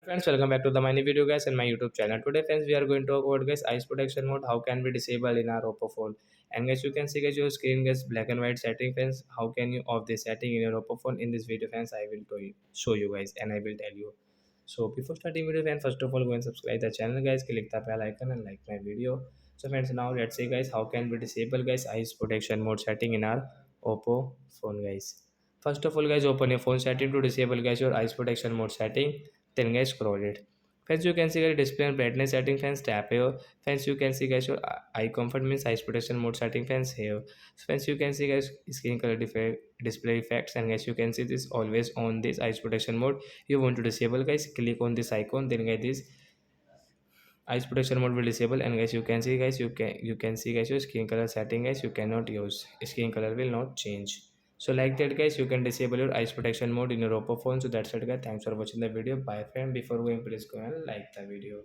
Friends, welcome back to the mini video guys and my YouTube channel. Today friends, we are going to talk about guys eyes protection mode. How can we disable in our Oppo phone? And guys, you can see guys your screen guys black and white setting friends. How can you off this setting in your Oppo phone? In this video friends, I will show you guys and I will tell you. So before starting video friends, first of all go and subscribe the channel guys. Click the bell icon and like my video. So friends, now let's see guys how can we disable guys eyes protection mode setting in our Oppo phone guys. First of all guys, open your phone setting to disable guys your eyes protection mode setting, then guys scroll it. Friends, you can see guys display and brightness setting. Friends, tap here. Friends, you can see guys your eye comfort means eyes protection mode setting. Friends, here. Friends, you can see guys screen color display effects, and guys you can see this always on this eyes protection mode. You want to disable guys, click on this icon, then guys this eyes protection mode will disable, and guys you can see guys you can see guys your skin color setting guys you cannot use, skin color will not change. So like that guys you can disable your eyes protection mode in your Oppo phone. So that's it guys, thanks for watching the video. Bye friend. Before going, please go and like the video.